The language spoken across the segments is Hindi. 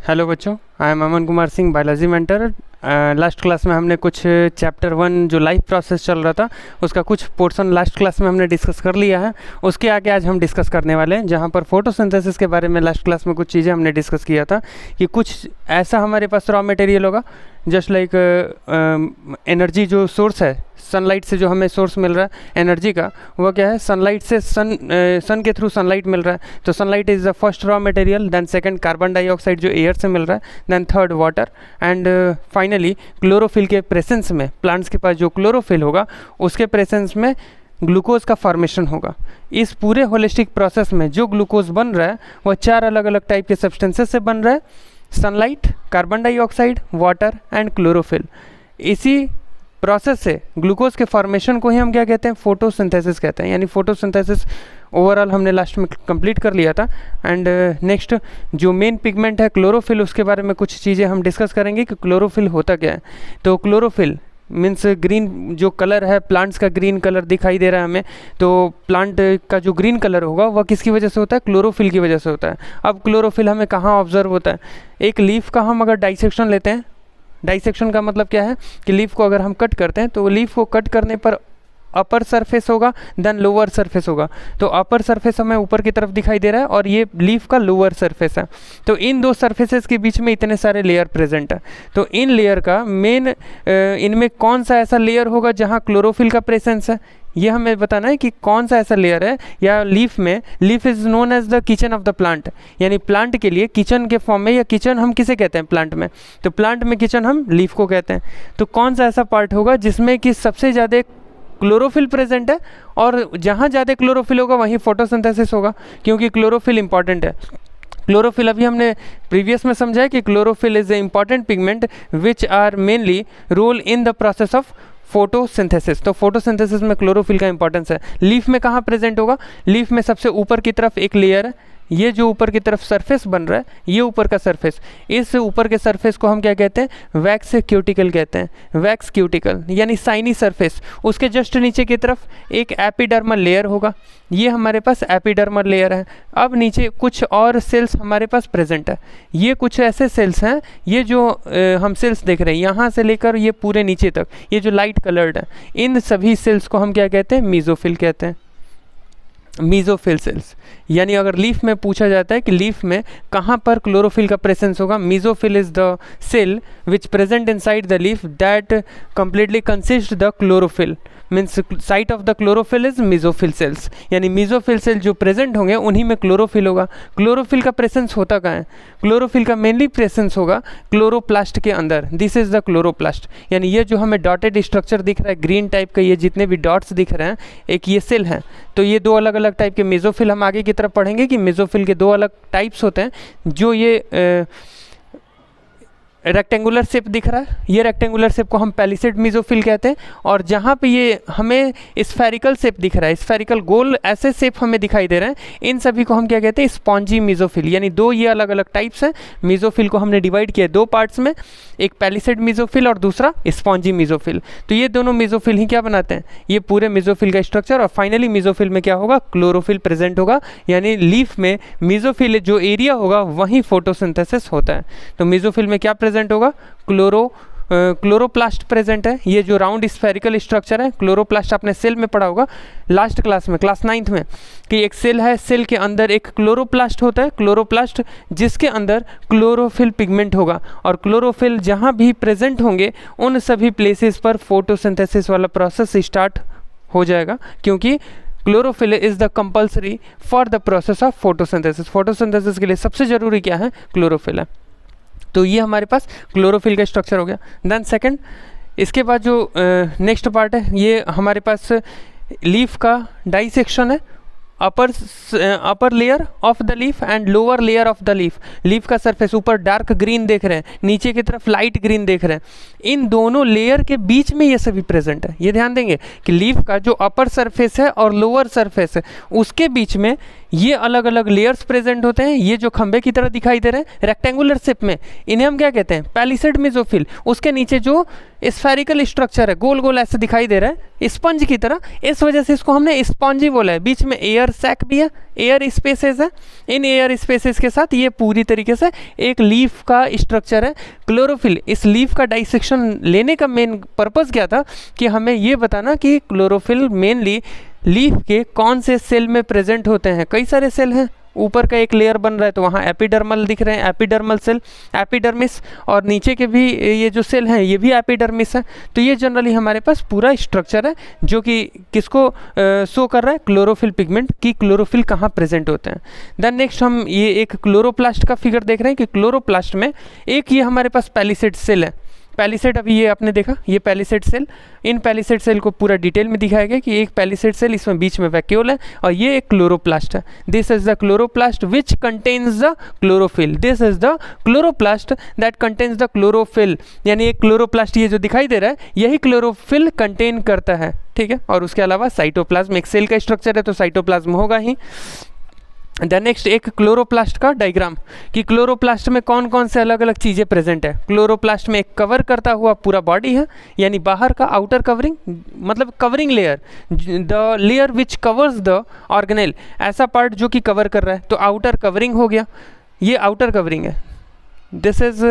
हेलो बच्चों, I am Aman Kumar Singh, biology mentor. Last class में हमने कुछ चैप्टर 1 जो लाइफ प्रोसेस चल रहा था उसका कुछ पोर्शन लास्ट क्लास में हमने डिस्कस कर लिया है। उसके आगे आज हम डिस्कस करने वाले हैं, जहाँ पर फोटोसिंथेसिस के बारे में लास्ट क्लास में कुछ चीज़ें हमने डिस्कस किया था कि कुछ ऐसा हमारे पास रॉ मटेरियल होगा जस्ट लाइक एनर्जी जो सोर्स है सनलाइट से, जो हमें सोर्स मिल रहा है एनर्जी का, वो क्या है सनलाइट से, सन के थ्रू सनलाइट मिल रहा है। तो sunlight is the first raw material, then second carbon dioxide जो एयर से मिल रहा है, then third water, and finally chlorophyll के प्रेजेंस में, प्लांट्स के पास जो क्लोरोफिल होगा उसके प्रेजेंस में ग्लूकोज का फॉर्मेशन होगा। इस पूरे होलिस्टिक प्रोसेस में जो ग्लूकोज बन रहा है वह 4 अलग अलग टाइप के सब्सटेंसेस से बन रहा है, sunlight, carbon dioxide, water and chlorophyll. इसी प्रोसेस से ग्लूकोज के फॉर्मेशन को ही हम क्या कहते हैं, फोटोसिंथेसिस कहते हैं। यानी फोटोसिंथेसिस ओवरऑल हमने लास्ट में कंप्लीट कर लिया था। एंड नेक्स्ट जो मेन पिगमेंट है क्लोरोफिल, उसके बारे में कुछ चीज़ें हम डिस्कस करेंगे कि क्लोरोफिल होता क्या है। तो क्लोरोफिल मीन्स ग्रीन जो कलर है, प्लांट्स का ग्रीन कलर दिखाई दे रहा है हमें, तो प्लांट का जो ग्रीन कलर होगा वह किसकी वजह से होता है, क्लोरोफिल की वजह से होता है। अब क्लोरोफिल हमें कहाँ ऑब्जर्व होता है, एक लीफ का हम अगर डाइसेक्शन लेते हैं, डाइसेक्शन का मतलब क्या है कि लीफ को अगर हम कट करते हैं तो लीफ को कट करने पर अपर सरफेस होगा, देन लोअर सरफेस होगा। तो अपर सरफेस हमें ऊपर की तरफ दिखाई दे रहा है और ये लीफ का लोअर सरफेस है। तो इन दो सरफेसेस के बीच में इतने सारे लेयर प्रेजेंट है। तो इन लेयर का मेन इनमें कौन सा ऐसा लेयर होगा जहाँ क्लोरोफिल का प्रेजेंस है, ये हमें बताना है कि कौन सा ऐसा लेयर है। या लीफ में, leaf is known as the kitchen of the plant, यानी प्लांट के लिए किचन के फॉर्म में, या किचन हम किसे कहते हैं प्लांट में, तो प्लांट में किचन हम लीफ को कहते हैं। तो कौन सा ऐसा पार्ट होगा जिसमें कि सबसे ज़्यादा क्लोरोफिल प्रेजेंट है, और जहाँ ज़्यादा क्लोरोफिल होगा वहीं फोटोसिंथेसिस होगा, क्योंकि क्लोरोफिल इंपॉर्टेंट है। क्लोरोफिल अभी हमने प्रीवियस में समझा है कि chlorophyll is a important pigment which are mainly role in the process of photosynthesis. तो फोटोसिंथेसिस में क्लोरोफिल का इंपॉर्टेंस है। लीफ में कहाँ प्रेजेंट होगा, लीफ में सबसे ऊपर की तरफ एक लेयर है, ये जो ऊपर की तरफ सरफेस बन रहा है, ये ऊपर का सरफेस, इस ऊपर के सरफेस को हम क्या कहते हैं, वैक्स क्यूटिकल कहते हैं। वैक्स क्यूटिकल यानी साइनी सरफेस। उसके जस्ट नीचे की तरफ एक एपिडर्मल लेयर होगा, ये हमारे पास एपिडर्मल लेयर है। अब नीचे कुछ और सेल्स हमारे पास प्रेजेंट है। ये कुछ ऐसे सेल्स हैं, ये जो हम सेल्स देख रहे हैं यहाँ से लेकर ये पूरे नीचे तक, ये जो लाइट कलर्ड है, इन सभी सेल्स को हम क्या कहते हैं, मीजोफिल कहते हैं। Mesophyll cells. यानी अगर लीफ में पूछा जाता है कि लीफ में कहाँ पर क्लोरोफिल का प्रेजेंस होगा, mesophyll is the cell which present inside the leaf that completely consist the chlorophyll, means site of the chlorophyll is mesophyll cells. यानी मीजोफिल सेल जो प्रेजेंट होंगे उन्हीं में क्लोरोफिल होगा। क्लोरोफिल का प्रेजेंस होता कहाँ है, क्लोरोफिल का मेनली प्रेजेंस होगा क्लोरोप्लास्ट के अंदर, दिस इज द क्लोरोप्लास्ट। यानी ये जो हमें डॉटेड स्ट्रक्चर दिख रहा है ग्रीन टाइप का, ये जितने भी डॉट्स दिख रहे हैं, एक ये सेल है। तो ये दो अलग अलग टाइप के मेसोफिल, हम आगे की तरफ पढ़ेंगे कि मेसोफिल के दो अलग टाइप्स होते हैं। जो ये रेक्टेंगुलर शेप दिख रहा है, ये रेक्टेंगुलर शेप को हम पैलिसेड मेसोफिल कहते हैं। और जहाँ पे ये हमें स्फेरिकल शेप दिख रहा है, स्फेरिकल गोल ऐसे शेप हमें दिखाई दे रहे हैं, इन सभी को हम क्या कहते हैं, स्पॉन्जी मेसोफिल। यानी दो ये अलग अलग टाइप्स हैं। मेसोफिल को हमने डिवाइड किया दो पार्ट्स में, एक पैलिसेड मेसोफिल और दूसरा स्पॉन्जी मेसोफिल। तो ये दोनों मेसोफिल ही क्या बनाते हैं, ये पूरे मेसोफिल का स्ट्रक्चर। और फाइनली मेसोफिल में क्या होगा, क्लोरोफिल प्रेजेंट होगा। यानी लीफ में मेसोफिल जो एरिया होगा वहीं फोटोसिंथेसिस होता है। तो मेसोफिल में क्या प्रेजेंट होगा, क्लोरोप्लास्ट प्रेजेंट है। ये जो राउंड स्फेरिकल स्ट्रक्चर है, क्लोरोप्लास्ट आपने सेल में पढ़ा होगा लास्ट क्लास में, क्लास 9th में, कि एक सेल है, सेल के अंदर एक क्लोरोप्लास्ट होता है, क्लोरोप्लास्ट जिसके अंदर क्लोरोफिल पिगमेंट होगा। और क्लोरोफिल जहाँ भी प्रेजेंट होंगे उन सभी प्लेसेस पर फोटोसिंथेसिस वाला प्रोसेस स्टार्ट हो जाएगा, क्योंकि chlorophyll is the compulsory for the process of photosynthesis. Photosynthesis के लिए सबसे जरूरी क्या है, क्लोरोफिल है। तो ये हमारे पास क्लोरोफिल का स्ट्रक्चर हो गया। देन सेकंड, इसके बाद जो नेक्स्ट पार्ट है, ये हमारे पास लीफ का डाइसेक्शन है। Upper layer of the leaf and lower layer of the leaf. Leaf का सरफेस ऊपर डार्क ग्रीन देख रहे हैं, नीचे की तरफ लाइट ग्रीन देख रहे हैं। इन दोनों लेयर के बीच में ये सभी प्रेजेंट है। ये ध्यान देंगे कि लीफ का जो अपर सरफेस है और लोअर सरफेस है, उसके बीच में ये अलग अलग लेयर्स प्रेजेंट होते हैं। ये जो खंबे की तरह दिखाई दे रहे हैं रेक्टेंगुलर शेप में, इन्हें हम क्या कहते हैं, पैलिसेड मेसोफिल। उसके नीचे जो स्फेरिकल स्ट्रक्चर है, गोल गोल ऐसे दिखाई दे रहा है स्पंज की तरह, इस वजह से इसको हमने स्पंजी बोला है। बीच में एयर सैक भी है, एयर स्पेसेस है। इन एयर स्पेसेस के साथ ये पूरी तरीके से एक लीफ का स्ट्रक्चर है। क्लोरोफिल, इस लीफ का डाइसेक्शन लेने का मेन पर्पज़ क्या था कि हमें ये बताना कि क्लोरोफिल मेनली लीफ के कौन से सेल में प्रेजेंट होते हैं। कई सारे सेल हैं, ऊपर का एक लेयर बन रहा है तो वहाँ एपिडर्मल दिख रहे हैं, एपिडर्मल सेल, एपिडर्मिस, और नीचे के भी ये जो सेल हैं ये भी एपिडर्मिस है। तो ये जनरली हमारे पास पूरा स्ट्रक्चर है जो कि किसको शो कर रहा है, क्लोरोफिल पिगमेंट की क्लोरोफिल कहाँ प्रेजेंट होते हैं। देन नेक्स्ट हम ये एक क्लोरोप्लास्ट का फिगर देख रहे हैं कि क्लोरोप्लास्ट में एक ये हमारे पास पैलिसेड सेल है। पैलिसेड अभी ये आपने देखा, ये पैलिसेड सेल, इन पैलिसेड सेल को पूरा डिटेल में दिखाया गया कि एक पैलिसेड सेल, इसमें बीच में वैक्यूल है, और ये एक क्लोरोप्लास्ट है। This is the chloroplast which contains the chlorophyll. This is the chloroplast that contains the chlorophyll. यानी एक क्लोरोप्लास्ट ये जो दिखाई दे रहा है यही क्लोरोफिल कंटेन करता है, ठीक है। और उसके अलावा साइटोप्लाज्म, एक सेल का स्ट्रक्चर है तो साइटोप्लाज्म होगा ही। देन नेक्स्ट एक क्लोरोप्लास्ट का डायग्राम कि क्लोरोप्लास्ट में कौन कौन से अलग अलग चीज़ें प्रेजेंट है। क्लोरोप्लास्ट में एक कवर करता हुआ पूरा बॉडी है, यानी बाहर का आउटर कवरिंग, मतलब covering layer, the layer which covers the organelle, ऐसा पार्ट जो कि कवर कर रहा है, तो आउटर कवरिंग हो गया, ये आउटर कवरिंग है। This is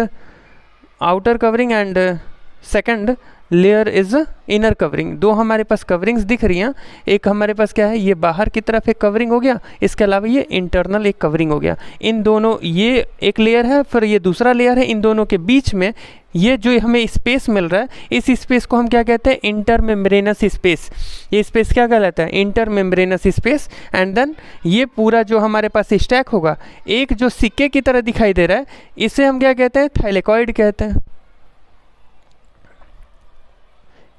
outer covering and second layer is inner covering. दो हमारे पास कवरिंग्स दिख रही हैं, एक हमारे पास क्या है, ये बाहर की तरफ एक कवरिंग हो गया, इसके अलावा ये इंटरनल एक कवरिंग हो गया। इन दोनों, ये एक लेयर है, फिर ये दूसरा लेयर है, इन दोनों के बीच में ये जो हमें स्पेस मिल रहा है, इस स्पेस को हम क्या कहते हैं, इंटरमेम्ब्रेनस स्पेस। ये स्पेस क्या कहलाता है, इंटरमेम्ब्रेनस स्पेस। एंड देन ये पूरा जो हमारे पास स्टैक होगा, एक जो सिक्के की तरह दिखाई दे रहा है, इसे हम क्या कहते हैं, थैलेकॉइड कहते हैं।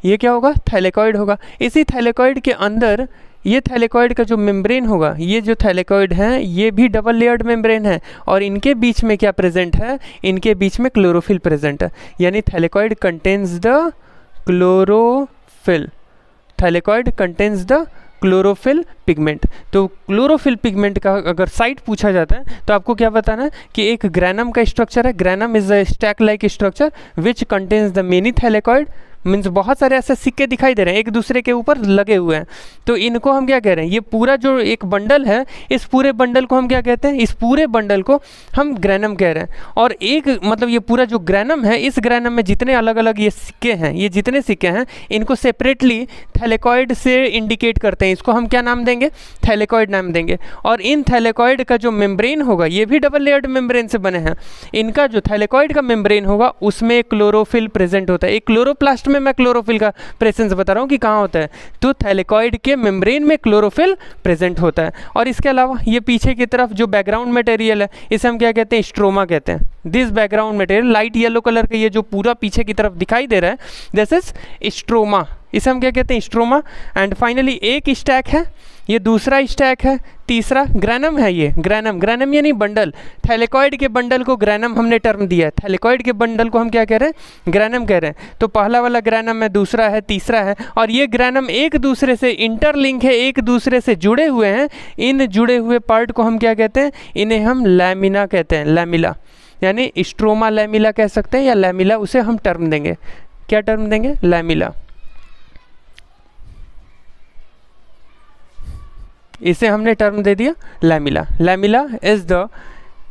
ये क्या होगा, थैलेकॉइड होगा। इसी थैलेकॉइड के अंदर ये थैलेकॉइड का जो मेम्ब्रेन होगा, ये जो थैलेकॉइड हैं ये भी डबल लेयर्ड मेम्ब्रेन है, और इनके बीच में क्या प्रेजेंट है, इनके बीच में क्लोरोफिल प्रेजेंट है। यानी thylakoid contains the chlorophyll, thylakoid contains the chlorophyll pigment. तो क्लोरोफिल पिगमेंट का अगर साइट पूछा जाता है तो आपको क्या बताना है कि एक ग्रैनम का स्ट्रक्चर है। Granum is a stack like structure which contains the many thylakoid, means बहुत सारे ऐसे सिक्के दिखाई दे रहे हैं एक दूसरे के ऊपर लगे हुए हैं। तो इनको हम क्या कह रहे हैं, ये पूरा जो एक बंडल है, इस पूरे बंडल को हम क्या कहते हैं, इस पूरे बंडल को हम ग्रैनम कह रहे हैं। और एक मतलब ये पूरा जो ग्रैनम है, इस ग्रैनम में जितने अलग अलग ये सिक्के हैं, ये जितने सिक्के हैं, इनको सेपरेटली थैलेकॉइड से इंडिकेट करते हैं। इसको हम क्या नाम देंगे, थैलेकॉइड नाम देंगे। और इन थैलेकॉइड का जो मेम्ब्रेन होगा, ये भी डबल लेयर्ड मेम्ब्रेन से बने हैं, इनका जो थैलेकॉइड का मेम्ब्रेन होगा उसमें क्लोरोफिल प्रेजेंट होता है। एक क्लोरोप्लास्ट में मैं क्लोरोफिल का प्रेजेंस बता रहा हूँ कि कहाँ होता है, तो थैलेकॉइड के मेम्ब्रेन में क्लोरोफिल प्रेजेंट होता है। और इसके अलावा ये पीछे की तरफ जो बैकग्राउंड मटेरियल है, इसे हम क्या कहते हैं, स्ट्रोमा कहते हैं। This background material light yellow colour का, ये जो पूरा पीछे की तरफ दिखाई दे रहा है, दिस इज स्ट्रोमा, इसे हम क्या कहते हैं, स्ट्रोमा। एंड फाइनली एक स्टैक है, ये दूसरा स्टैक है, तीसरा ग्रैनम है। ये ग्रैनम, ग्रैनम यानी बंडल, थैलेकॉइड के बंडल को ग्रैनम हमने टर्म दिया है। थैलेकॉइड के बंडल को हम क्या कह रहे हैं, ग्रैनम कह रहे हैं। तो पहला वाला ग्रैनम है, दूसरा है, तीसरा है, और ये ग्रैनम एक दूसरे से इंटरलिंक है, एक दूसरे से जुड़े हुए हैं। इन जुड़े हुए पार्ट को हम क्या कहते हैं, इन्हें हम लैमिना कहते हैं, लैमिला, यानी स्ट्रोमा लैमिला कह सकते हैं, या लैमिला उसे हम टर्म देंगे। क्या टर्म देंगे, लैमिला। इसे हमने टर्म दे दिया lamella. Lamella is the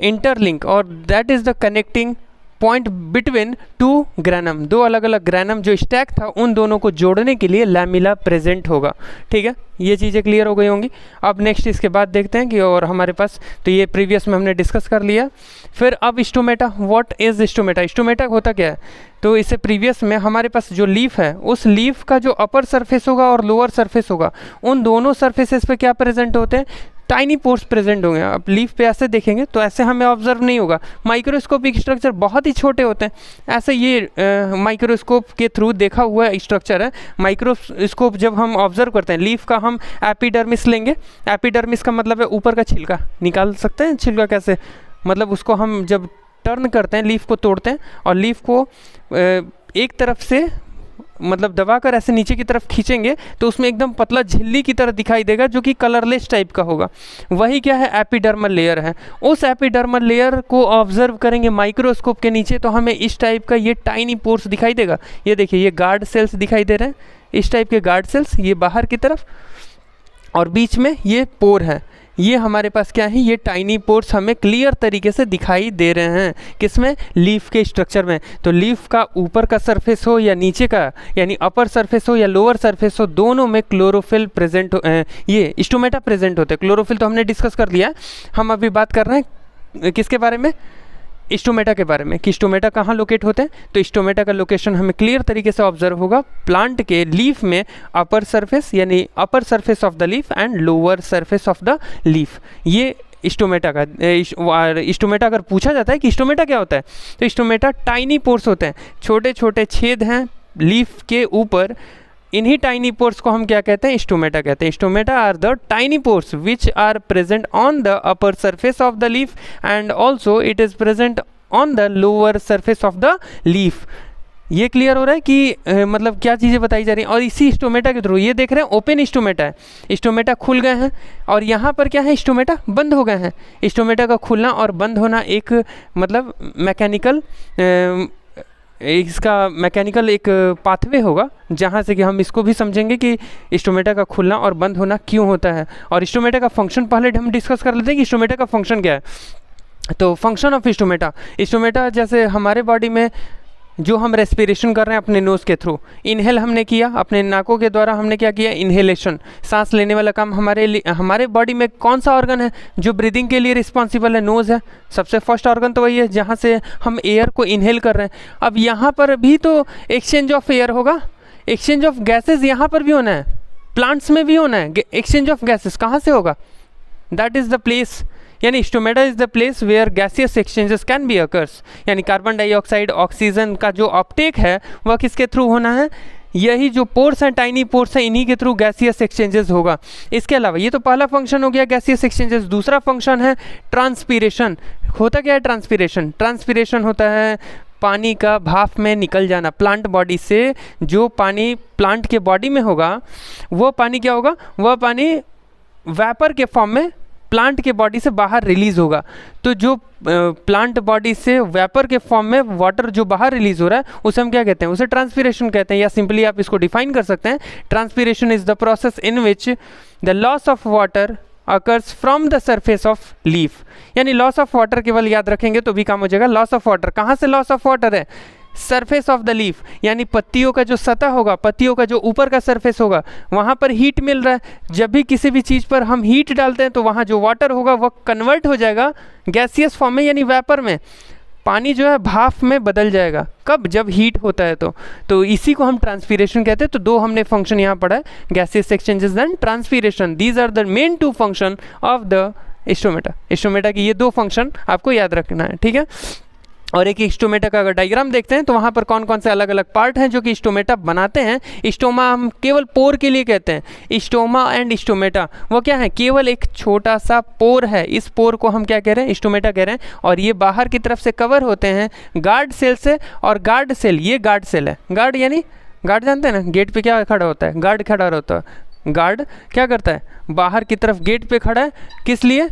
interlink और that is the connecting point between two granum. दो अलग अलग ग्रैनम जो स्टैक था, उन दोनों को जोड़ने के लिए लैमिला प्रेजेंट होगा। ठीक है, ये चीज़ें क्लियर हो गई होंगी। अब नेक्स्ट इसके बाद देखते हैं कि और हमारे पास, तो ये प्रीवियस में हमने डिस्कस कर लिया। फिर अब stomata, what is stomata, stomata होता क्या है, तो इससे प्रीवियस में हमारे पास जो लीफ है, उस लीफ का जो अपर सरफेस होगा और लोअर सरफेस होगा, उन दोनों सरफेसेस पे क्या प्रेजेंट होते हैं, टाइनी पोर्स प्रेजेंट होंगे। अब लीफ पे ऐसे देखेंगे तो ऐसे हमें ऑब्जर्व नहीं होगा, माइक्रोस्कोपिक स्ट्रक्चर बहुत ही छोटे होते हैं। ऐसे ये माइक्रोस्कोप के थ्रू देखा हुआ स्ट्रक्चर है। माइक्रोस्कोप जब हम ऑब्जर्व करते हैं लीफ का, हम एपिडर्मिस लेंगे। एपिडर्मिस का मतलब है ऊपर का छिलका, निकाल सकते हैं छिलका कैसे, मतलब उसको हम जब टर्न करते हैं, लीफ को तोड़ते हैं और लीफ को एक तरफ से मतलब दबाकर ऐसे नीचे की तरफ खींचेंगे तो उसमें एकदम पतला झिल्ली की तरह दिखाई देगा जो कि कलरलेस टाइप का होगा। वही क्या है, एपिडर्मल लेयर है। उस एपिडर्मल लेयर को ऑब्जर्व करेंगे माइक्रोस्कोप के नीचे तो हमें इस टाइप का ये टाइनी पोर्स दिखाई देगा। ये देखिए, ये गार्ड सेल्स दिखाई दे रहे हैं, इस टाइप के गार्ड सेल्स, ये बाहर की तरफ, और बीच में ये पोर है। ये हमारे पास क्या है, ये टाइनी पोर्स हमें क्लियर तरीके से दिखाई दे रहे हैं। किसमें, लीफ के स्ट्रक्चर में। तो लीफ का ऊपर का सरफेस हो या नीचे का, यानी अपर सरफेस हो या लोअर सरफेस हो, दोनों में क्लोरोफिल प्रेजेंट हो, ये स्टोमेटा प्रेजेंट होते हैं। क्लोरोफिल तो हमने डिस्कस कर लिया है। हम अभी बात कर रहे हैं किसके बारे में, स्टोमेटा के बारे में, कि स्टोमेटा कहाँ लोकेट होते हैं। तो स्टोमेटा का लोकेशन हमें क्लियर तरीके से ऑब्जर्व होगा प्लांट के लीफ में, अपर सरफेस यानी अपर surface of the leaf and lower surface of the leaf. ये स्टोमेटा का, स्टोमेटा अगर पूछा जाता है कि स्टोमेटा क्या होता है, तो स्टोमेटा टाइनी पोर्स होते हैं, छोटे छोटे छेद हैं लीफ के ऊपर। इन्हीं टाइनी पोर्स को हम क्या कहते हैं, स्टोमेटा कहते हैं। Stomata are the tiny pores which are present on the upper surface of the leaf and also it is present on the lower surface of the leaf. ये क्लियर हो रहा है कि मतलब क्या चीज़ें बताई जा रही हैं। और इसी स्टोमेटा के थ्रू, ये देख रहे हैं ओपन स्टोमेटा है, स्टोमेटा खुल गए हैं, और यहाँ पर क्या है, स्टोमेटा बंद हो गए हैं। स्टोमेटा का खुलना और बंद होना एक मतलब मैकेनिकल इसका मैकेनिकल एक पाथवे होगा, जहाँ से कि हम इसको भी समझेंगे कि स्टोमेटा का खुलना और बंद होना क्यों होता है। और स्टोमेटा का फंक्शन पहले हम डिस्कस कर लेते हैं कि स्टोमेटा का फंक्शन क्या है। तो फंक्शन ऑफ स्टोमेटा, स्टोमेटा जैसे हमारे बॉडी में जो हम रेस्पिरेशन कर रहे हैं अपने नोज़ के थ्रू, इनहेल हमने किया, अपने नाकों के द्वारा हमने क्या किया, इनहेलेशन, सांस लेने वाला काम। हमारे बॉडी में कौन सा ऑर्गन है जो ब्रीदिंग के लिए रिस्पॉन्सिबल है, नोज़ है। सबसे फर्स्ट ऑर्गन तो वही है जहाँ से हम एयर को इनहेल कर रहे हैं। अब यहाँ पर भी तो एक्सचेंज ऑफ एयर होगा, एक्सचेंज ऑफ गैसेज यहाँ पर भी होना है, प्लांट्स में भी होना है। एक्सचेंज ऑफ गैसेज कहाँ से होगा, दैट इज़ द प्लेस, यानी stomata is the place where gaseous exchanges can be occurs. यानी कार्बन डाइऑक्साइड ऑक्सीजन का जो अपटेक है वह किसके थ्रू होना है, यही जो पोर्स हैं, टाइनी पोर्स हैं, इन्हीं के थ्रू गैसियस एक्सचेंजेस होगा। इसके अलावा ये तो पहला फंक्शन हो गया गैसियस एक्सचेंजेस। दूसरा फंक्शन है ट्रांसपीरेशन। होता क्या है ट्रांसपीरेशन, ट्रांसपीरेशन होता है पानी का भाप में निकल जाना। प्लांट बॉडी से जो पानी प्लांट के बॉडी में होगा वो पानी क्या होगा, वह पानी वेपर के फॉर्म में प्लांट के बॉडी से बाहर रिलीज होगा। तो जो प्लांट बॉडी से वेपर के फॉर्म में वाटर जो बाहर रिलीज हो रहा है उसे हम क्या कहते हैं, उसे ट्रांसपीरेशन कहते हैं। या सिंपली आप इसको डिफाइन कर सकते हैं, transpiration is the process in which the loss of water occurs from the surface of leaf. यानी लॉस ऑफ वाटर केवल याद रखेंगे तो भी काम हो जाएगा। लॉस ऑफ वाटर कहाँ से लॉस ऑफ वाटर है, सरफेस ऑफ द लीफ, यानी पत्तियों का जो सतह होगा, पत्तियों का जो ऊपर का सरफेस होगा, वहाँ पर हीट मिल रहा है। जब भी किसी भी चीज़ पर हम हीट डालते हैं तो वहाँ जो वाटर होगा वह कन्वर्ट हो जाएगा गैसियस फॉर्म में, यानी वेपर में। पानी जो है भाप में बदल जाएगा, कब, जब हीट होता है। तो इसी को हम ट्रांसपीरेशन कहते हैं। तो दो हमने फंक्शन यहाँ पढ़ा है, gaseous exchanges and transpiration. These are the main two function of the stomata. Stomata की ये दो फंक्शन आपको याद रखना है, ठीक है। और एक स्टोमेटा का अगर डायग्राम देखते हैं तो वहाँ पर कौन कौन से अलग अलग पार्ट हैं जो कि स्टोमेटा बनाते हैं। स्टोमा हम केवल पोर के लिए कहते हैं। स्टोमा एंड स्टोमेटा वो क्या है, केवल एक छोटा सा पोर है। इस पोर को हम क्या कह रहे हैं, स्टोमेटा कह रहे हैं। और ये बाहर की तरफ से कवर होते हैं गार्ड सेल से। और गार्ड सेल, ये गार्ड सेल है। गार्ड यानी गार्ड जानते हैं ना, गेट पे क्या खड़ा होता है, गार्ड खड़ा होता है। गार्ड क्या करता है, बाहर की तरफ गेट पे खड़ा है, किस लिए,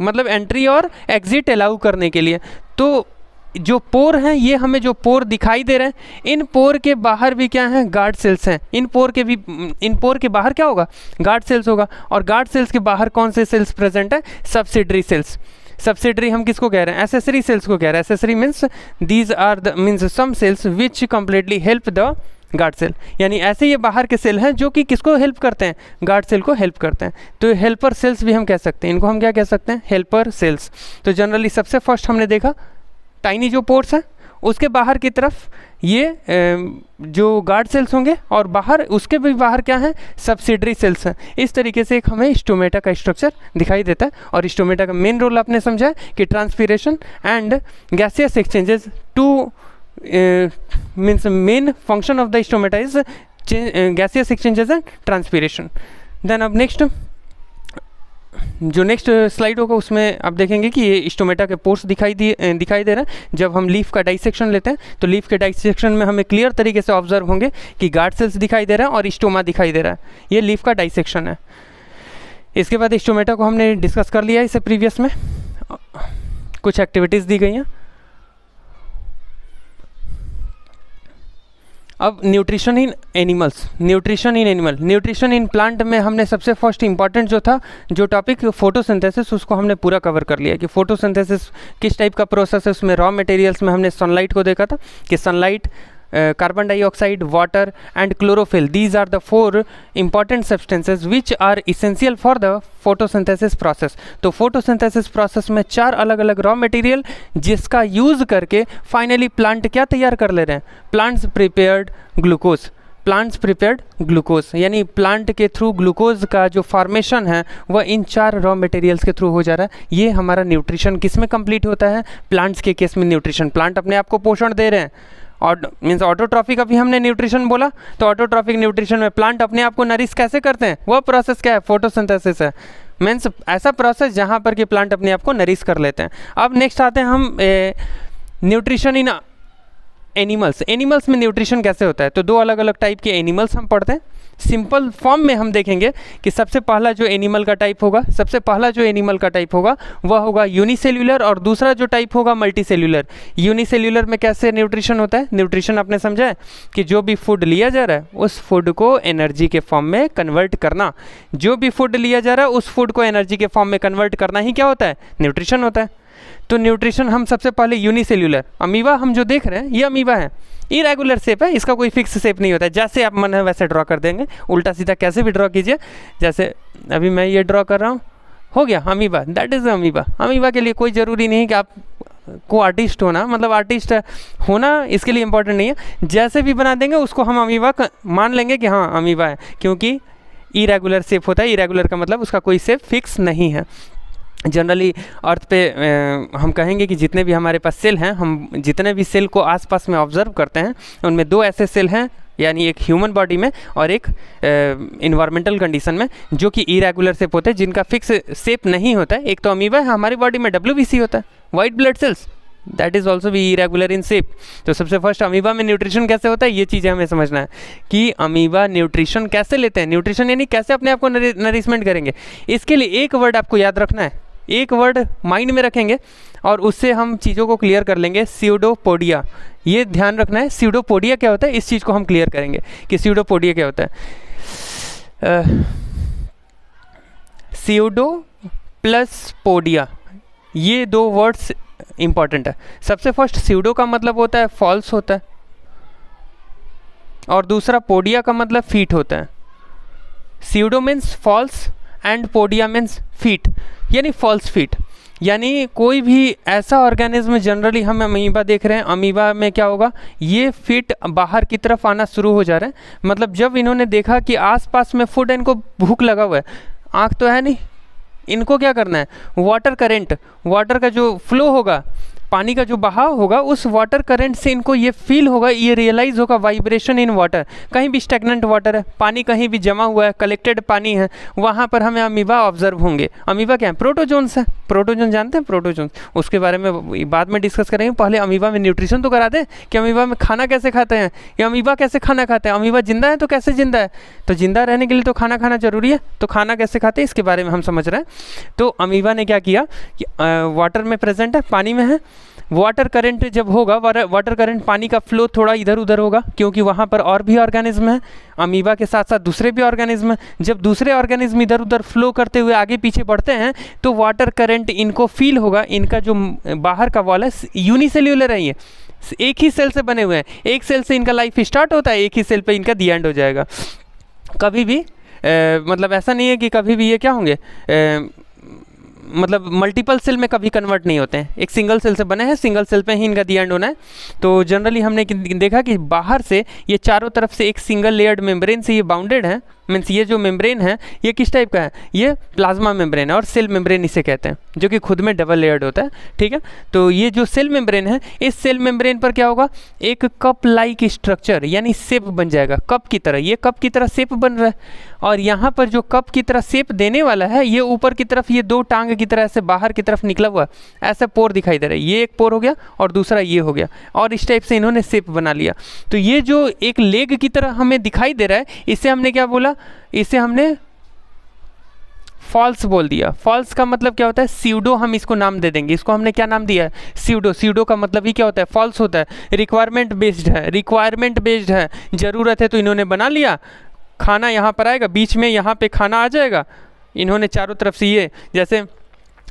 मतलब एंट्री और एग्जिट अलाउ करने के लिए। तो जो पोर हैं, ये हमें जो पोर दिखाई दे रहे हैं, इन पोर के बाहर भी क्या हैं, गार्ड सेल्स हैं। इन पोर के बाहर क्या होगा, गार्ड सेल्स होगा। और गार्ड सेल्स के बाहर कौन से सेल्स प्रेजेंट है, सब्सिडरी सेल्स। सब्सिडरी हम किसको कह रहे हैं, एसेसरी सेल्स को कह रहे हैं। Accessory means these are the means some cells which completely help the guard cell. यानी ऐसे ये बाहर के सेल हैं जो कि किसको हेल्प करते हैं, गार्ड सेल को हेल्प करते हैं। तो हेल्पर सेल्स भी हम कह सकते हैं, इनको हम क्या कह सकते हैं, हेल्पर सेल्स। तो जनरली सबसे फर्स्ट हमने देखा टाइनी जो पोर्स हैं, उसके बाहर की तरफ ये जो गार्ड सेल्स होंगे, और बाहर उसके भी बाहर क्या है, सब्सिडरी सेल्स हैं। इस तरीके से एक हमें स्टोमेटा का स्ट्रक्चर दिखाई देता है। और स्टोमेटा का मेन रोल आपने समझा है कि transpiration and gaseous exchanges two means main function of the stomata is gaseous exchanges and transpiration. Then अब नेक्स्ट जो नेक्स्ट स्लाइड होगा उसमें आप देखेंगे कि ये स्टोमेटा के पोर्स दिखाई दे रहे हैं। जब हम लीफ का डाइसेक्शन लेते हैं तो लीफ के डाइसेक्शन में हमें क्लियर तरीके से ऑब्जर्व होंगे कि गार्ड सेल्स दिखाई दे रहा है और स्टोमा दिखाई दे रहा है। ये लीफ का डाइसेक्शन है। इसके बाद स्टोमेटा को हमने डिस्कस कर लिया इसे प्रीवियस में, कुछ एक्टिविटीज़ दी गई हैं। अब nutrition in animals, nutrition in plant में हमने सबसे फर्स्ट इंपॉर्टेंट जो टॉपिक फोटोसिंथेसिस, उसको हमने पूरा कवर कर लिया कि फोटोसिंथेसिस किस टाइप का प्रोसेस है। उसमें रॉ मटेरियल्स में हमने सनलाइट को देखा था कि sunlight, carbon dioxide, water and chlorophyll, these are the 4 important substances which are essential for the photosynthesis process. तो फोटोसिंथेसिस प्रोसेस में 4 अलग अलग रॉ मटेरियल जिसका यूज़ करके फाइनली प्लांट क्या तैयार कर ले रहे हैं, प्लांट्स प्रिपेयर्ड ग्लूकोज, यानी प्लांट के थ्रू ग्लूकोज का जो फॉर्मेशन है वह इन 4 रॉ मटेरियल्स के थ्रू हो जा रहा है। ये हमारा न्यूट्रिशन किस में कंप्लीट होता है, प्लांट्स के केस में न्यूट्रिशन, प्लांट अपने आप को पोषण दे रहे हैं। और मीन्स ऑटोट्रॉफिक अभी हमने न्यूट्रिशन बोला, तो ऑटोट्रॉफिक न्यूट्रिशन में प्लांट अपने आप को नरिश कैसे करते हैं, वह प्रोसेस क्या है, फोटोसिंथेसिस है। मीन्स ऐसा प्रोसेस जहाँ पर कि प्लांट अपने आप को नरिश कर लेते हैं। अब नेक्स्ट आते हैं हम न्यूट्रिशन इन एनिमल्स में न्यूट्रिशन कैसे होता है। तो 2 अलग अलग टाइप के एनिमल्स हम पढ़ते हैं। सिंपल फॉर्म में हम देखेंगे कि सबसे पहला जो एनिमल का टाइप होगा वह होगा यूनिसेल्यूलर, और दूसरा जो टाइप होगा मल्टीसेल्यूलर। यूनिसेल्यूलर में कैसे न्यूट्रिशन होता है, न्यूट्रिशन आपने समझा है कि जो भी फूड लिया जा रहा है उस फूड को एनर्जी के फॉर्म में कन्वर्ट करना, जो भी फूड लिया जा रहा है उस फूड को एनर्जी के फॉर्म में कन्वर्ट करना ही क्या होता है, न्यूट्रिशन होता है। तो न्यूट्रिशन हम सबसे पहले यूनिसेल्यूलर, अमीबा हम जो देख रहे हैं ये अमीबा है, इरेगुलर शेप है, इसका कोई फिक्स शेप नहीं होता है, जैसे आप मन है वैसे ड्रॉ कर देंगे, उल्टा सीधा कैसे भी ड्रॉ कीजिए। जैसे अभी मैं ये ड्रॉ कर रहा हूँ, हो गया amoeba, that is amoeba. Amoeba के लिए कोई ज़रूरी नहीं है कि आप को आर्टिस्ट होना, मतलब आर्टिस्ट होना इसके लिए इम्पोर्टेंट नहीं है, जैसे भी बना देंगे उसको हम अमीबा मान लेंगे कि हाँ अमीबा है, क्योंकि इरेगुलर शेप होता है। इरेगुलर का मतलब उसका कोई शेप फिक्स नहीं है। जनरली अर्थ पे हम कहेंगे कि जितने भी हमारे पास सेल हैं, हम जितने भी सेल को आसपास में ऑब्जर्व करते हैं उनमें 2 ऐसे सेल हैं, यानी एक ह्यूमन बॉडी में और एक इन्वायरमेंटल कंडीशन में, जो कि इरेगुलर शेप होते हैं, जिनका फिक्स शेप नहीं होता है। एक तो अमीबा है, हमारी बॉडी में WBC होता है, white blood cells, that is also भी इरेगुलर इन शेप। तो सबसे फर्स्ट अमीबा में न्यूट्रिशन कैसे होता है, ये चीज़ें हमें समझना है कि अमीबा न्यूट्रिशन कैसे लेते हैं, न्यूट्रिशन यानी कैसे अपने आप को नरिशमेंट करेंगे। इसके लिए एक वर्ड आपको याद रखना है, एक वर्ड माइंड में रखेंगे और उससे हम चीज़ों को क्लियर कर लेंगे, स्यूडोपोडिया। ये ध्यान रखना है, स्यूडोपोडिया क्या होता है, इस चीज़ को हम क्लियर करेंगे कि स्यूडोपोडिया क्या होता है। स्यूडो प्लस पोडिया, ये 2 वर्ड्स इंपॉर्टेंट है। सबसे फर्स्ट स्यूडो का मतलब होता है फॉल्स होता है, और दूसरा पोडिया का मतलब फीट होता है। Pseudo means false and podia means feet, यानी फॉल्स फीट। यानी कोई भी ऐसा ऑर्गेनिज्म, जनरली हम अमीबा देख रहे हैं, अमीबा में क्या होगा, ये फीट बाहर की तरफ आना शुरू हो जा रहा है। मतलब जब इन्होंने देखा कि आसपास में फूड, इनको भूख लगा हुआ है, आँख तो है नहीं, इनको क्या करना है, वाटर करेंट, वाटर का जो फ्लो होगा, पानी का जो बहाव होगा, उस वाटर करंट से इनको ये फील होगा, ये रियलाइज़ होगा वाइब्रेशन इन वाटर। कहीं भी स्टैग्नेंट वाटर है, पानी कहीं भी जमा हुआ है, कलेक्टेड पानी है, वहाँ पर हमें अमीबा ऑब्जर्व होंगे। अमीबा क्या है, प्रोटोजोन्स है। प्रोटोजोन जानते हैं, प्रोटोजोन्स, उसके बारे में बाद में डिस्कस करेंगे। पहले अमीबा में न्यूट्रिशन तो करा दें कि अमीबा में खाना कैसे खाते हैं, या अमीबा कैसे खाना खाते हैं। अमीबा जिंदा है तो कैसे जिंदा है, तो जिंदा रहने के लिए तो खाना खाना जरूरी है, तो खाना कैसे खाते हैं इसके बारे में हम समझ रहे हैं। तो अमीबा ने क्या किया कि वाटर में प्रेजेंट है, पानी में है, वाटर करंट जब होगा, वाटर करंट पानी का फ्लो थोड़ा इधर उधर होगा, क्योंकि वहाँ पर और भी ऑर्गेनिज्म है, अमीबा के साथ साथ दूसरे भी ऑर्गेनिज्म हैं। जब दूसरे ऑर्गेनिज्म इधर उधर फ्लो करते हुए आगे पीछे बढ़ते हैं तो वाटर करंट इनको फील होगा। इनका जो बाहर का वॉल है यूनिसेल्यूलर है, ये एक ही सेल से बने हुए हैं, एक सेल से इनका लाइफ स्टार्ट होता है, एक ही सेल पे इनका दी एंड हो जाएगा। कभी भी मतलब ऐसा नहीं है कि कभी भी ये क्या होंगे, मतलब मल्टीपल सेल में कभी कन्वर्ट नहीं होते हैं, एक सिंगल सेल से बने हैं, सिंगल सेल पे ही इनका दी एंड होना है। तो जनरली हमने देखा कि बाहर से ये चारों तरफ से एक सिंगल लेयर्ड मेम्ब्रेन से ये बाउंडेड है, मीन्स ये जो मेम्ब्रेन है ये किस टाइप का है, ये प्लाज्मा मेम्ब्रेन है और सेल मेम्ब्रेन इसे कहते हैं, जो कि खुद में डबल लेयर्ड होता है, ठीक है। तो ये जो सेल मेम्ब्रेन है, इस सेल मेम्ब्रेन पर क्या होगा, एक कप लाइक स्ट्रक्चर यानी शेप बन जाएगा कप की तरह, ये कप की तरह शेप बन रहा है। और यहाँ पर जो कप की तरह शेप देने वाला है, ये ऊपर की तरफ ये दो टांग की तरह से बाहर की तरफ निकला हुआ ऐसा पोर दिखाई दे रहा है, ये एक पोर हो गया और दूसरा ये हो गया, और इस टाइप से इन्होंने शेप बना लिया। तो ये जो एक लेग की तरह हमें दिखाई दे रहा है, इसे हमने क्या बोला, इसे हमने फॉल्स बोल दिया। फॉल्स का मतलब क्या होता है, स्यूडो हम इसको नाम दे देंगे। इसको हमने क्या नाम दिया है, स्यूडो। स्यूडो का मतलब ही क्या होता है, फॉल्स होता है। रिक्वायरमेंट बेस्ड है, रिक्वायरमेंट बेस्ड है, ज़रूरत है तो इन्होंने बना लिया, खाना यहाँ पर आएगा, बीच में यहाँ पे खाना आ जाएगा। इन्होंने चारों तरफ से ये जैसे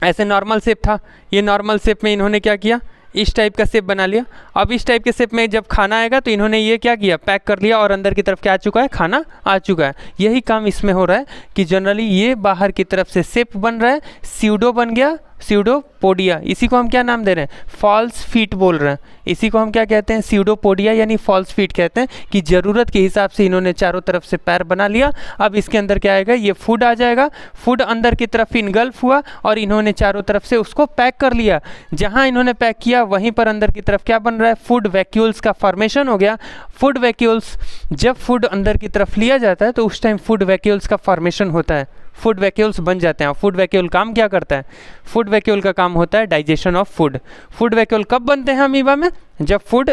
ऐसे नॉर्मल शेप था, ये नॉर्मल शेप में इन्होंने क्या किया, इस टाइप का शेप बना लिया। अब इस टाइप के शेप में जब खाना आएगा तो इन्होंने ये क्या किया, पैक कर लिया और अंदर की तरफ क्या आ चुका है, खाना आ चुका है। यही काम इसमें हो रहा है कि जनरली ये बाहर की तरफ से शेप बन रहा है, स्यूडो बन गया, स्यूडोपोडिया। इसी को हम क्या नाम दे रहे हैं, फॉल्स फीट बोल रहे हैं। इसी को हम क्या कहते हैं, स्यूडोपोडिया यानी फॉल्स फीट कहते हैं, कि ज़रूरत के हिसाब से इन्होंने चारों तरफ से पैर बना लिया। अब इसके अंदर क्या आएगा, ये फूड आ जाएगा, फूड अंदर की तरफ इनगल्फ हुआ और इन्होंने चारों तरफ से उसको पैक कर लिया। जहाँ इन्होंने पैक किया वहीं पर अंदर की तरफ क्या बन रहा है, फूड वैक्यूल्स का फॉर्मेशन हो गया। फूड वैक्यूल्स, जब फूड अंदर की तरफ लिया जाता है तो उस टाइम फूड वैक्यूल्स का फॉर्मेशन होता है, फूड वैक्यूल्स बन जाते हैं। फूड वैक्यूल काम क्या करता है, फूड वैक्यूल का काम होता है digestion of food. Food vacuole कब बनते हैं अमीबा में, जब फूड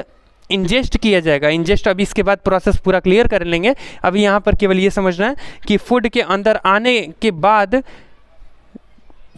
इंजेस्ट किया जाएगा। इंजेस्ट अभी इसके बाद प्रोसेस पूरा क्लियर कर लेंगे। अभी यहाँ पर केवल ये समझना है कि फूड के अंदर आने के बाद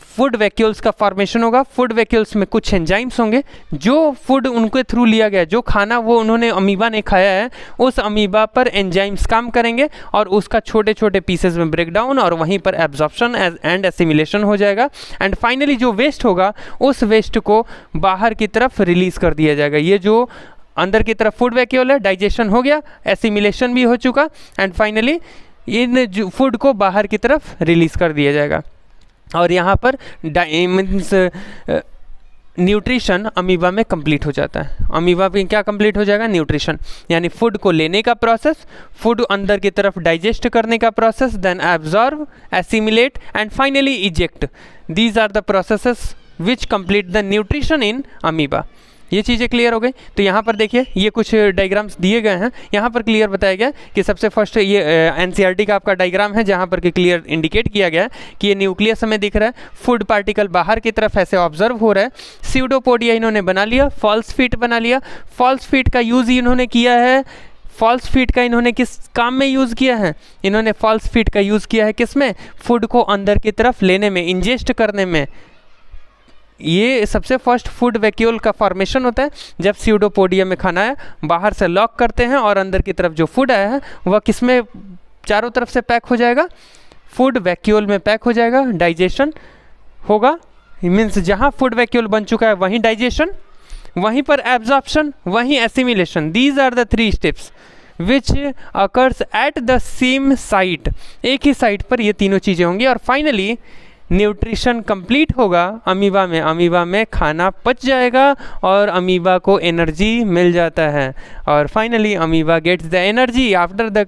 फूड वैक्यूल्स का फॉर्मेशन होगा। फूड वैक्यूल्स में कुछ एंजाइम्स होंगे, जो फूड उनके थ्रू लिया गया, जो खाना वो उन्होंने अमीबा ने खाया है, उस अमीबा पर एंजाइम्स काम करेंगे और उसका छोटे छोटे पीसेस में ब्रेकडाउन और वहीं पर एब्जॉर्प्शन एंड एसिमिलेशन हो जाएगा। एंड फाइनली जो वेस्ट होगा, उस वेस्ट को बाहर की तरफ रिलीज कर दिया जाएगा। ये जो अंदर की तरफ फूड वैक्यूल है, डाइजेशन हो गया, एसिमिलेशन भी हो चुका, एंड फाइनली इन फूड को बाहर की तरफ रिलीज कर दिया जाएगा। और यहाँ पर मीन्स न्यूट्रिशन अमीबा में कंप्लीट हो जाता है। अमीबा में क्या कंप्लीट हो जाएगा, न्यूट्रिशन, यानी फूड को लेने का प्रोसेस, फूड अंदर की तरफ डाइजेस्ट करने का process, then absorb, assimilate and finally eject. These are the processes which complete the nutrition in amoeba. ये चीज़ें क्लियर हो गई। तो यहाँ पर देखिए, ये कुछ डायग्राम्स दिए गए हैं, यहाँ पर क्लियर बताया गया कि सबसे फर्स्ट ये एनसीईआरटी का आपका डायग्राम है, जहाँ पर कि क्लियर इंडिकेट किया गया है कि ये न्यूक्लियस हमें दिख रहा है, फूड पार्टिकल बाहर की तरफ ऐसे ऑब्जर्व हो रहा है। स्यूडोपोडिया इन्होंने बना लिया, फॉल्स फीट बना लिया। फॉल्स फीट का यूज़ इन्होंने किया है, फॉल्स फीट का इन्होंने किस काम में यूज़ किया है, इन्होंने फॉल्स फीट का यूज़ किया है किस में, फूड को अंदर की तरफ लेने में, इंजेस्ट करने में। ये सबसे फर्स्ट फूड वैक्यूल का फॉर्मेशन होता है जब स्यूडोपोडिया में खाना है, बाहर से लॉक करते हैं और अंदर की तरफ जो फूड आया है वह किस में चारों तरफ से पैक हो जाएगा, फूड वैक्यूल में पैक हो जाएगा, डाइजेशन होगा। मीन्स जहाँ फूड वैक्यूल बन चुका है वहीं डाइजेशन, वहीं पर एब्जॉर्प्शन, वहीं assimilation. These are the 3 steps which occurs at the same site. एक ही साइट पर ये तीनों चीज़ें होंगी और फाइनली न्यूट्रिशन कंप्लीट होगा अमीबा में। अमीबा में खाना पच जाएगा और अमीबा को एनर्जी मिल जाता है और finally amoeba gets the energy after the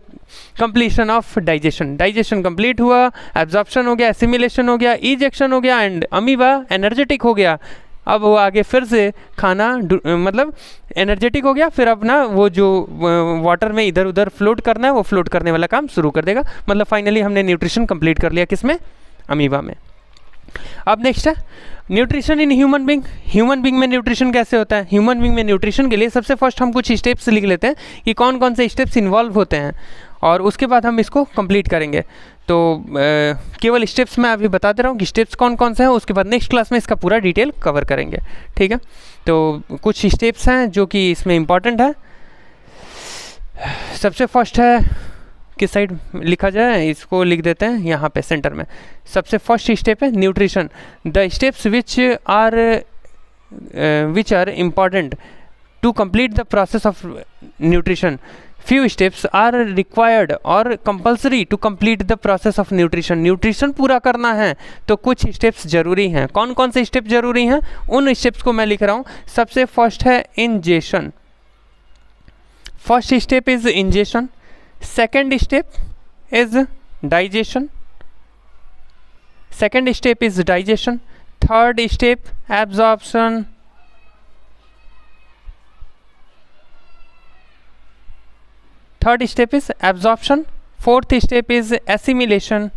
completion of digestion. Digestion complete हुआ, एब्जॉर्प्शन हो गया, एसिमिलेशन हो गया, इजेक्शन हो गया एंड अमीबा एनर्जेटिक हो गया। अब वो आगे फिर से खाना मतलब एनर्जेटिक हो गया, फिर अपना वो जो वाटर में इधर उधर फ्लोट करना है वो फ्लोट करने वाला काम शुरू कर देगा। मतलब फाइनली हमने न्यूट्रिशन कंप्लीट कर लिया किसमें, अमीबा में। अब नेक्स्ट है nutrition in human being. Human being में न्यूट्रिशन कैसे होता है। ह्यूमन बींग में न्यूट्रिशन के लिए सबसे फर्स्ट हम कुछ स्टेप्स लिख लेते हैं कि कौन कौन से स्टेप्स इन्वॉल्व होते हैं और उसके बाद हम इसको कंप्लीट करेंगे। तो केवल स्टेप्स मैं अभी बता दे रहा हूँ कि स्टेप्स कौन कौन से हैं, उसके बाद नेक्स्ट क्लास में इसका पूरा डिटेल कवर करेंगे, ठीक है। तो कुछ स्टेप्स हैं जो कि इसमें इम्पॉर्टेंट है। सबसे फर्स्ट है, किस साइड लिखा जाए, इसको लिख देते हैं यहाँ पे सेंटर में। सबसे फर्स्ट स्टेप है nutrition. The steps which are important to complete the process of nutrition. Few steps are required और compulsory to complete the process of nutrition. Nutrition पूरा करना है तो कुछ स्टेप्स जरूरी हैं। कौन कौन से स्टेप जरूरी हैं, उन स्टेप्स को मैं लिख रहा हूँ। सबसे फर्स्ट है ingestion. First step is ingestion. Second step is digestion. Second step is digestion. Third step absorption. Third step is absorption. Fourth step is assimilation.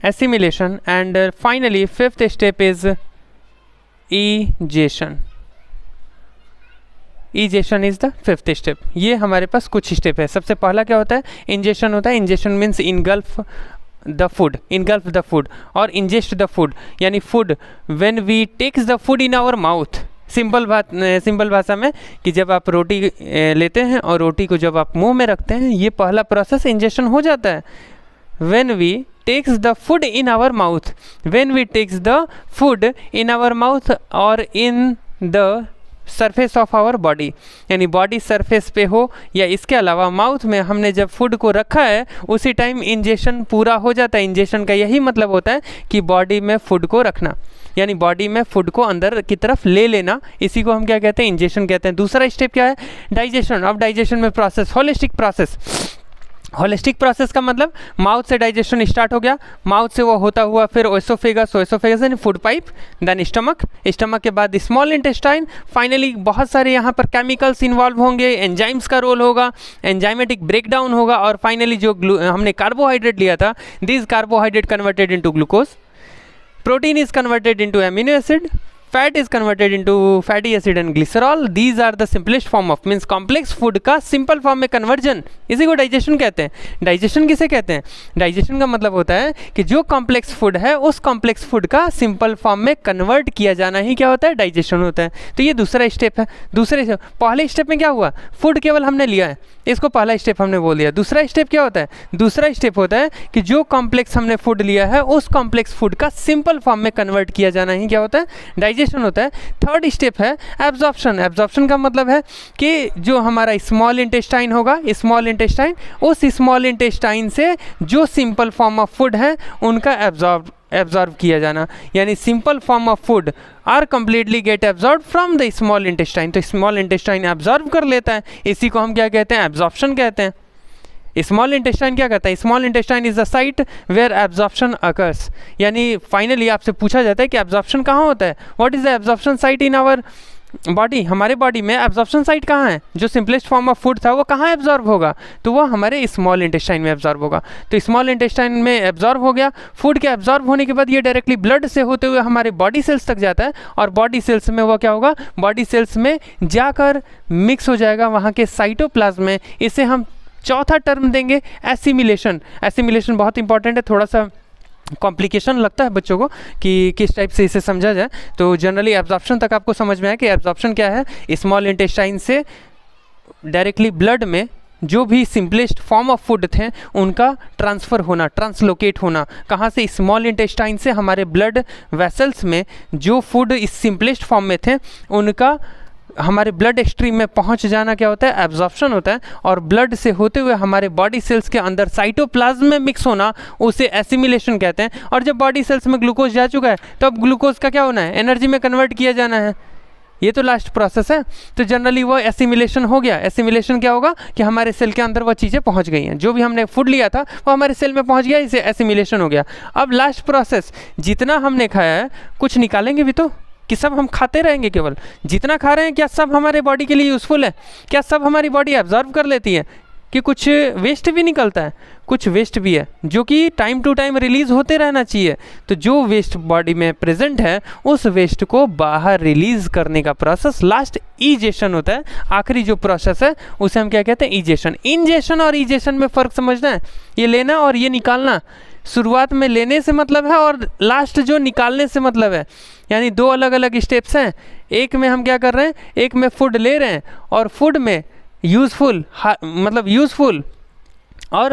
Assimilation. And finally fifth step is egestion. Egestion is the fifth step. ये हमारे पास कुछ स्टेप है. सबसे पहला क्या होता है? इंजेशन होता है. Ingestion means engulf the food, engulf the food और इंजेस्ट द फूड, यानी food when we takes the food in our mouth. Simple भाषा में कि जब आप रोटी लेते हैं और रोटी को जब आप मुंह में रखते हैं, ये पहला प्रोसेस इंजेशन हो जाता है. When we takes the food in our mouth, when we takes the food in our mouth or in the surface of our body, यानी बॉडी सरफेस पे हो या इसके अलावा माउथ में हमने जब फूड को रखा है उसी टाइम इंजेशन पूरा हो जाता है. इंजेशन का यही मतलब होता है कि बॉडी में फूड को रखना, यानी बॉडी में फूड को अंदर की तरफ ले लेना. इसी को हम क्या कहते हैं? इंजेशन कहते हैं. दूसरा स्टेप क्या है? डाइजेशन. अब डाइजेशन में process holistic process. Holistic process का मतलब माउथ से डाइजेशन स्टार्ट हो गया, माउथ से वो होता हुआ फिर ओएसोफेगस, ओएसोफेगस यानी food pipe, then stomach, stomach के बाद स्मॉल इंटेस्टाइन. फाइनली बहुत सारे यहाँ पर केमिकल्स इन्वॉल्व होंगे, एंजाइम्स का रोल होगा, एंजाइमेटिक ब्रेकडाउन होगा और फाइनली जो हमने कार्बोहाइड्रेट लिया था, this carbohydrate converted into glucose, protein is converted into amino acid, fat is converted into fatty acid and glycerol. These are the simplest form of, means complex food का सिंपल फॉर्म में कन्वर्जन, इसी को डाइजेशन कहते हैं. डाइजेशन किसे कहते हैं? डाइजेशन का मतलब होता है कि जो कॉम्प्लेक्स फूड है उस कॉम्प्लेक्स फूड का सिंपल फॉर्म में कन्वर्ट किया जाना ही क्या होता है? डाइजेशन होता है. तो ये दूसरा स्टेप है. दूसरे पहले स्टेप में क्या हुआ? फूड केवल हमने लिया है, इसको पहला स्टेप हमने बोल दिया. दूसरा स्टेप क्या होता है? दूसरा स्टेप होता है कि जो कॉम्प्लेक्स हमने फूड लिया है उस कॉम्प्लेक्स फूड का सिंपल फॉर्म में कन्वर्ट किया जाना ही क्या होता है? डाइजेशन होता है. थर्ड स्टेप है एब्जॉर्प्शन. एब्जॉर्प्शन का मतलब है कि जो हमारा स्मॉल इंटेस्टाइन होगा, स्मॉल इंटेस्टाइन, उस स्मॉल इंटेस्टाइन से जो सिंपल फॉर्म ऑफ फूड है उनका एब्जॉर्ब किया जाना, यानी simple form of food are completely get absorb from the small intestine. तो स्मॉल इंटेस्टाइन एब्जॉर्ब कर लेता है, इसी को हम क्या कहते हैं? एब्जॉर्प्शन कहते हैं. स्मॉल इंटेस्टाइन क्या करता है? Small intestine is the site where absorption occurs. यानी फाइनली आपसे पूछा जाता है कि एब्जॉर्प्शन कहाँ होता है? What is the absorption site in our body? हमारे बॉडी में एब्जॉर्प्शन साइट कहाँ है? जो सिंपलेस्ट फॉर्म ऑफ फूड था वो कहाँ एब्जॉर्ब होगा? तो वो हमारे स्मॉल इंटेस्टाइन में एब्जॉर्ब होगा. तो स्मॉल इंटेस्टाइन में एब्जॉर्ब हो गया. फूड के एब्जॉर्ब होने के बाद ये डायरेक्टली ब्लड से होते हुए हमारे बॉडी सेल्स तक जाता है और बॉडी सेल्स में वो क्या होगा? बॉडी सेल्स में जाकर मिक्स हो जाएगा वहाँ के साइटोप्लाज्म में. इसे हम चौथा टर्म देंगे एसिमिलेशन. एसिमिलेशन बहुत इंपॉर्टेंट है, थोड़ा सा कॉम्प्लिकेशन लगता है बच्चों को कि किस टाइप से इसे समझा जाए. तो जनरली एब्जॉर्प्शन तक आपको समझ में आया कि एब्जॉर्प्शन क्या है. स्मॉल इंटेस्टाइन से डायरेक्टली ब्लड में जो भी सिंपलेस्ट फॉर्म ऑफ फूड थे उनका ट्रांसफ़र होना, ट्रांसलोकेट होना. कहाँ से? स्मॉल इंटेस्टाइन से हमारे ब्लड वेसल्स में जो फूड इस सिंपलेस्ट फॉर्म में थे उनका हमारे ब्लड स्ट्रीम में पहुंच जाना क्या होता है? एब्जॉर्प्शन होता है. और ब्लड से होते हुए हमारे बॉडी सेल्स के अंदर साइटोप्लाज्म में मिक्स होना, उसे एसिमिलेशन कहते हैं. और जब बॉडी सेल्स में ग्लूकोज जा चुका है तो अब ग्लूकोज का क्या होना है? एनर्जी में कन्वर्ट किया जाना है. ये तो लास्ट प्रोसेस है. तो जनरली वो एसिमिलेशन हो गया. एसिमिलेशन क्या होगा कि हमारे सेल के अंदर वो चीज़ें पहुंच गई हैं, जो भी हमने फूड लिया था वो हमारे सेल में पहुंच गया, इसे एसिमिलेशन हो गया. अब लास्ट प्रोसेस, जितना हमने खाया है कुछ निकालेंगे भी तो, कि सब हम खाते रहेंगे केवल? जितना खा रहे हैं क्या सब हमारे बॉडी के लिए यूज़फुल है? क्या सब हमारी बॉडी एब्जॉर्ब कर लेती है? कि कुछ वेस्ट भी निकलता है? कुछ वेस्ट भी है जो कि टाइम टू टाइम रिलीज़ होते रहना चाहिए. तो जो वेस्ट बॉडी में प्रेजेंट है उस वेस्ट को बाहर रिलीज़ करने का प्रोसेस लास्ट ईजेशन होता है. आखिरी जो प्रोसेस है उसे हम क्या कहते हैं? ईजेशन. इंजेशन और ईजेशन में फ़र्क समझना है. ये लेना और ये निकालना. शुरुआत में लेने से मतलब है और लास्ट जो निकालने से मतलब है, यानी दो अलग अलग स्टेप्स हैं. एक में हम क्या कर रहे हैं? एक में फूड ले रहे हैं और फूड में यूज़फुल मतलब यूज़फुल और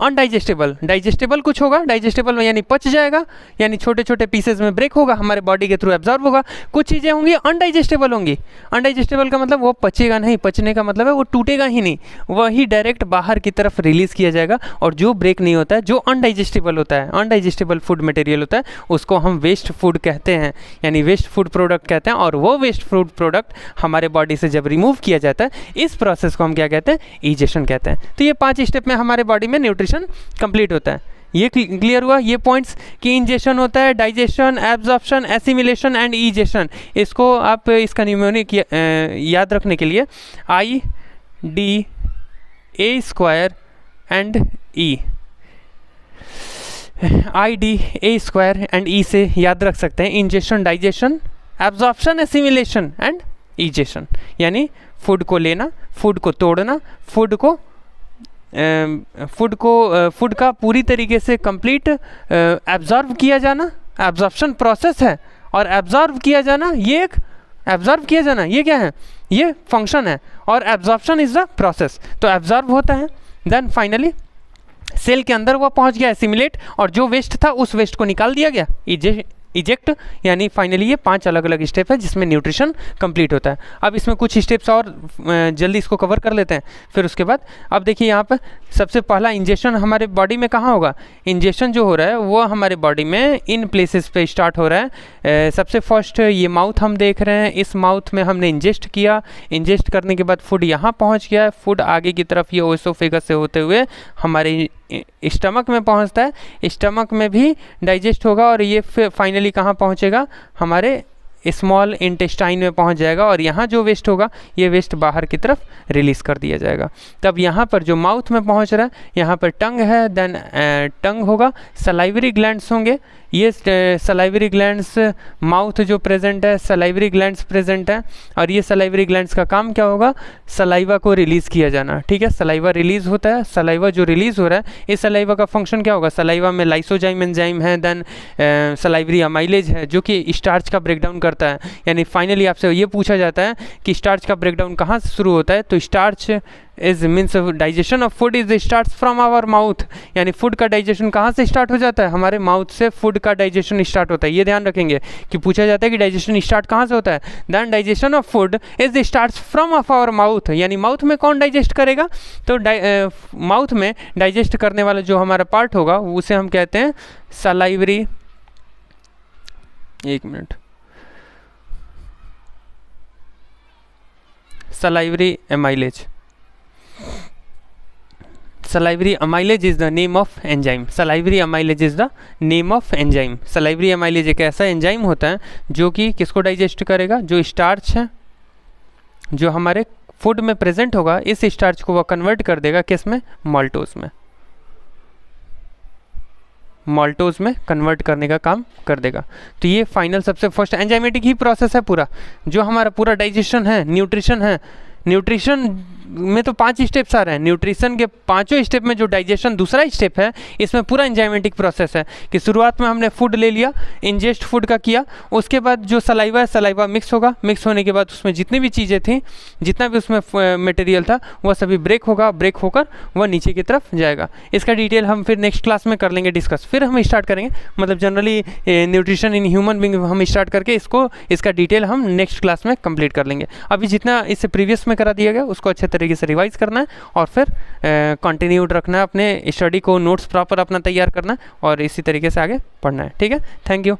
अनडाइजेस्टेबल, डाइजेस्टेबल कुछ होगा, डाइजेस्टेबल में यानी पच जाएगा, यानी छोटे छोटे पीसेज में ब्रेक होगा, हमारे बॉडी के थ्रू एब्जॉर्ब होगा। कुछ चीज़ें होंगी अनडाइजेस्टेबल होंगी। अनडाइजेस्टेबल का मतलब वो पचेगा नहीं, पचने का मतलब है वो टूटेगा ही नहीं, वही डायरेक्ट बाहर की तरफ रिलीज़ किया जाएगा। और जो ब्रेक नहीं होता है, जो अनडाइजेस्टेबल होता है, अनडाइजेस्टेबल फूड मटेरियल होता है, उसको हम वेस्ट फूड कहते हैं, यानी वेस्ट फूड प्रोडक्ट कहते हैं। और वो वेस्ट फूड प्रोडक्ट हमारे बॉडी से जब रिमूव किया जाता है, इस प्रोसेस को हम क्या कहते हैं, ईजेशन कहते हैं। तो ये 5 स्टेप में हमारे बॉडी में न्यूट्रिशन कंप्लीट होता है। ये क्लियर हुआ ये पॉइंट्स कि इंजेशन होता है, डाइजेशन, एब्जॉर्प्शन, एसिमिलेशन एंड ईजेशन। इसको आप इसका न्यूमोनिक याद रखने के लिए IDA² and E, IDA² and E से याद रख सकते हैं। Ingestion, digestion, absorption, assimilation and ईजेशन, यानी फूड को लेना, फूड को तोड़ना, फूड का पूरी तरीके से कंप्लीट एब्जॉर्ब किया जाना, एब्जॉर्प्शन प्रोसेस है। और एब्जॉर्ब किया जाना, ये एक एब्जॉर्ब किया जाना ये क्या है, ये फंक्शन है, और एब्जॉर्प्शन इज द प्रोसेस। तो एब्जॉर्ब होता है, देन फाइनली सेल के अंदर वो पहुंच गया, एसिमिलेट, और जो वेस्ट था उस वेस्ट को निकाल दिया गया, इजेक्ट, यानी फाइनली ये 5 अलग अलग स्टेप है जिसमें न्यूट्रिशन कंप्लीट होता है। अब इसमें कुछ स्टेप्स और जल्दी इसको कवर कर लेते हैं। फिर उसके बाद अब देखिए यहाँ पर सबसे पहला इंजेक्शन हमारे बॉडी में कहाँ होगा। इंजेक्शन जो हो रहा है वो हमारे बॉडी में इन प्लेसेस पे स्टार्ट हो रहा है। सबसे फर्स्ट ये माउथ हम देख रहे हैं, इस माउथ में हमने इंजेस्ट किया, इंजेस्ट करने के बाद फूड यहाँ पहुँच गया, फूड आगे की तरफ ये ओएसोफेगस से होते हुए हमारे स्टमक में पहुंचता है, स्टमक में भी डाइजेस्ट होगा, और ये फिर फाइनली कहाँ पहुंचेगा, हमारे स्मॉल इंटेस्टाइन में पहुंच जाएगा। और यहाँ जो वेस्ट होगा ये वेस्ट बाहर की तरफ रिलीज़ कर दिया जाएगा। तब यहाँ पर जो माउथ में पहुंच रहा है, यहाँ पर टंग है, देन टंग होगा, सलाइवरी ग्लैंड्स होंगे, ये सलाइवरी ग्लैंड्स, माउथ जो प्रेजेंट है, सलाइवरी ग्लैंड्स प्रेजेंट है, और ये सलाइवरी ग्लैंड्स का काम क्या होगा, सलाइवा को रिलीज़ किया जाना। ठीक है, सलाइवा रिलीज़ होता है, सलाइवा जो रिलीज़ हो रहा है, इस सलाइवा का फंक्शन क्या होगा, सलाइवा में लाइसोजाइम एंजाइम है, देन सलाइवरी अमाइलेज है जो कि स्टार्च का ब्रेकडाउन करता है। यानी फाइनली आपसे ये पूछा जाता है कि स्टार्च का ब्रेकडाउन कहाँ से शुरू होता है, तो starch is means digestion of food is start from our mouth, यानी फूड का डाइजेशन कहाँ से स्टार्ट हो जाता है, हमारे माउथ से फूड का डाइजेशन स्टार्ट होता है। ये ध्यान रखेंगे कि पूछा जाता है कि डाइजेशन स्टार्ट कहाँ से होता है, then digestion of food is start from of our mouth, यानी माउथ में कौन डाइजेस्ट करेगा, तो माउथ में डाइजेस्ट करने वाला जो हमारा पार्ट होगा उसे हम कहते हैं सलाइवरी, एक minute, salivary amylase. Salivary amylase is the name of enzyme. Salivary amylase is the name of enzyme. Salivary amylase एक ऐसा एंजाइम होता है जो कि किसको डाइजेस्ट करेगा, जो स्टार्च है जो हमारे फूड में प्रेजेंट होगा, इस स्टार्च को वह कन्वर्ट कर देगा किस में, माल्टोज में, माल्टोज में कन्वर्ट करने का काम कर देगा। तो ये फाइनल सबसे फर्स्ट एंजाइमेटिक ही प्रोसेस है पूरा, जो हमारा पूरा डाइजेशन है, न्यूट्रिशन है। न्यूट्रिशन में तो 5 स्टेप्स आ रहे हैं, न्यूट्रिशन के 5 स्टेप में जो डाइजेशन दूसरा स्टेप है, इसमें पूरा एंजाइमेटिक प्रोसेस है कि शुरुआत में हमने फूड ले लिया, इंजेस्ट फूड का किया, उसके बाद जो सलाइवा है, सलाइवा मिक्स होगा, मिक्स होने के बाद उसमें जितनी भी चीज़ें थी, जितना भी उसमें मटेरियल था, वह सभी ब्रेक होगा, ब्रेक होकर वह नीचे की तरफ जाएगा। इसका डिटेल हम फिर नेक्स्ट क्लास में कर लेंगे डिस्कस। फिर हम स्टार्ट करेंगे, मतलब generally nutrition in human being हम स्टार्ट करके इसका डिटेल हम नेक्स्ट क्लास में कंप्लीट कर लेंगे। अभी जितना इससे प्रीवियस में करा दिया गया उसको अच्छे तरीके से रिवाइज करना है, और फिर कंटिन्यूड रखना है अपने स्टडी को, नोट्स प्रॉपर अपना तैयार करना है, और इसी तरीके से आगे पढ़ना है। ठीक है, थैंक यू।